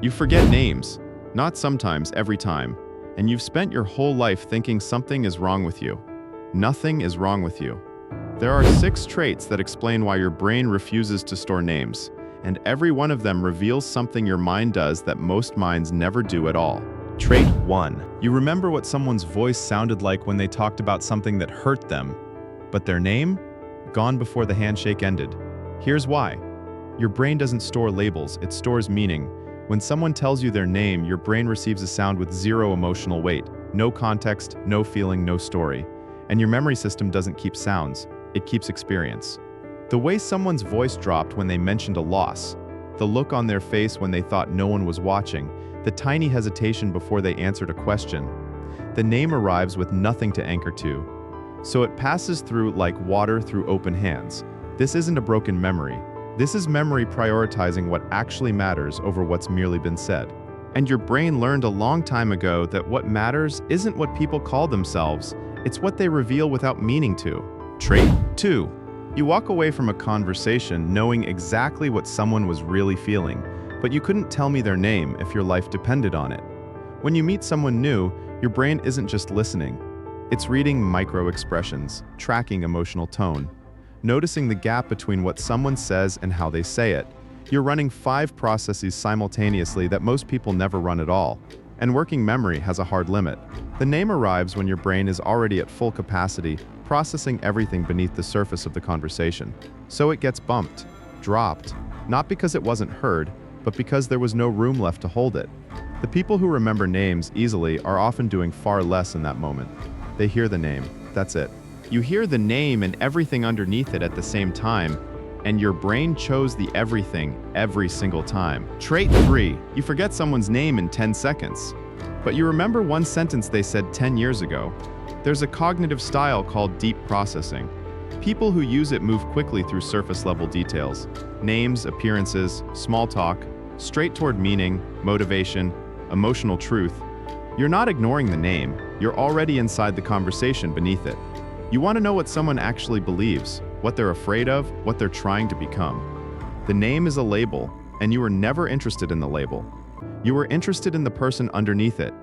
You forget names, not sometimes, every time, and you've spent your whole life thinking something is wrong with you. Nothing is wrong with you. There are 6 traits that explain why your brain refuses to store names, and every one of them reveals something your mind does that most minds never do at all. Trait 1. You remember what someone's voice sounded like when they talked about something that hurt them, but their name? Gone before the handshake ended. Here's why. Your brain doesn't store labels, it stores meaning. When someone tells you their name, your brain receives a sound with 0 emotional weight. No context, no feeling, no story. And your memory system doesn't keep sounds, it keeps experience. The way someone's voice dropped when they mentioned a loss, the look on their face when they thought no one was watching, the tiny hesitation before they answered a question. The name arrives with nothing to anchor to, so it passes through like water through open hands. This isn't a broken memory. This is memory prioritizing what actually matters over what's merely been said. And your brain learned a long time ago that what matters isn't what people call themselves, it's what they reveal without meaning to. Trait 2. You walk away from a conversation knowing exactly what someone was really feeling, but you couldn't tell me their name if your life depended on it. When you meet someone new, your brain isn't just listening. It's reading micro-expressions, tracking emotional tone, noticing the gap between what someone says and how they say it. You're running 5 processes simultaneously that most people never run at all. And working memory has a hard limit. The name arrives when your brain is already at full capacity, processing everything beneath the surface of the conversation. So it gets bumped, dropped, not because it wasn't heard, but because there was no room left to hold it. The people who remember names easily are often doing far less in that moment. They hear the name, that's it. You hear the name and everything underneath it at the same time, and your brain chose the everything every single time. Trait 3. You forget someone's name in 10 seconds, but you remember one sentence they said 10 years ago. There's a cognitive style called deep processing. People who use it move quickly through surface-level details, names, appearances, small talk, straight toward meaning, motivation, emotional truth. You're not ignoring the name, you're already inside the conversation beneath it. You want to know what someone actually believes, what they're afraid of, what they're trying to become. The name is a label, and you were never interested in the label. You were interested in the person underneath it.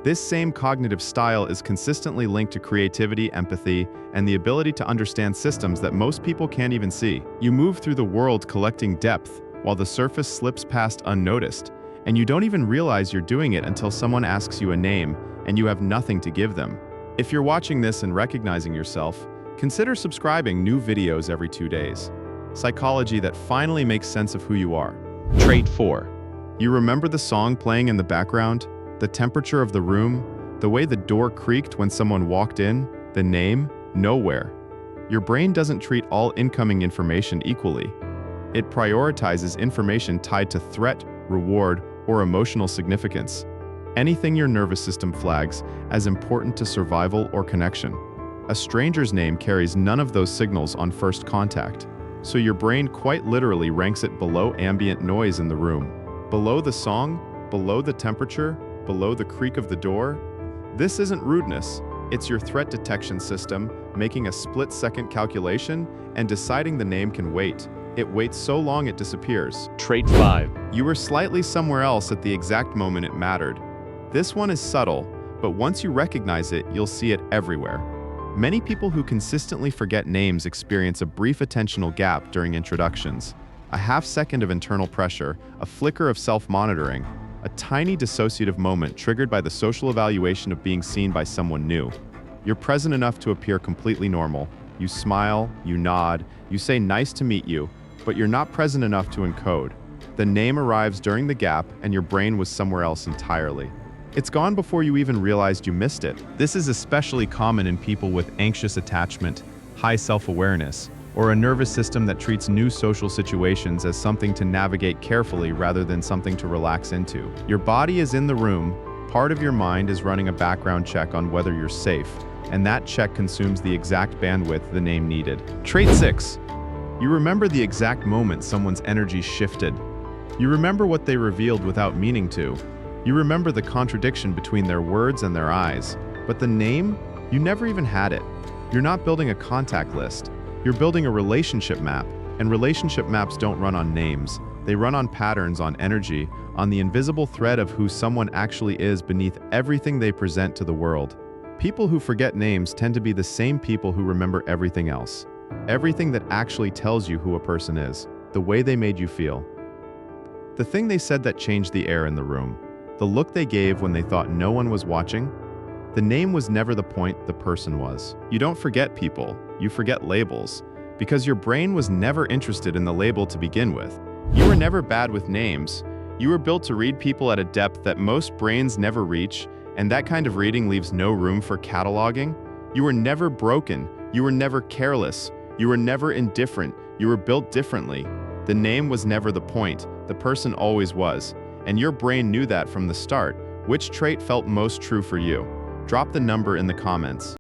This same cognitive style is consistently linked to creativity, empathy, and the ability to understand systems that most people can't even see. You move through the world collecting depth, while the surface slips past unnoticed, and you don't even realize you're doing it until someone asks you a name, and you have nothing to give them. If you're watching this and recognizing yourself, consider subscribing. New videos every 2 days. Psychology that finally makes sense of who you are. Trait 4. You remember the song playing in the background, the temperature of the room, the way the door creaked when someone walked in, the name, nowhere. Your brain doesn't treat all incoming information equally. It prioritizes information tied to threat, reward, or emotional significance. Anything your nervous system flags as important to survival or connection. A stranger's name carries none of those signals on first contact, so your brain quite literally ranks it below ambient noise in the room. Below the song, below the temperature, below the creak of the door. This isn't rudeness, it's your threat detection system making a split-second calculation and deciding the name can wait. It waits so long it disappears. Trait 5. You were slightly somewhere else at the exact moment it mattered. This one is subtle, but once you recognize it, you'll see it everywhere. Many people who consistently forget names experience a brief attentional gap during introductions, a half-second of internal pressure, a flicker of self-monitoring, a tiny dissociative moment triggered by the social evaluation of being seen by someone new. You're present enough to appear completely normal. You smile, you nod, you say nice to meet you, but you're not present enough to encode. The name arrives during the gap and your brain was somewhere else entirely. It's gone before you even realized you missed it. This is especially common in people with anxious attachment, high self-awareness, or a nervous system that treats new social situations as something to navigate carefully rather than something to relax into. Your body is in the room, part of your mind is running a background check on whether you're safe, and that check consumes the exact bandwidth the name needed. Trait 6. You remember the exact moment someone's energy shifted. You remember what they revealed without meaning to. You remember the contradiction between their words and their eyes. But the name? You never even had it. You're not building a contact list. You're building a relationship map, and relationship maps don't run on names. They run on patterns, on energy, on the invisible thread of who someone actually is beneath everything they present to the world. People who forget names tend to be the same people who remember everything else. Everything that actually tells you who a person is, the way they made you feel. The thing they said that changed the air in the room. The look they gave when they thought no one was watching. The name was never the point, the person was. You don't forget people, you forget labels, because your brain was never interested in the label to begin with. You were never bad with names. You were built to read people at a depth that most brains never reach, and that kind of reading leaves no room for cataloging. You were never broken. You were never careless. You were never indifferent. You were built differently. The name was never the point. The person always was. And your brain knew that from the start. Which trait felt most true for you? Drop the number in the comments.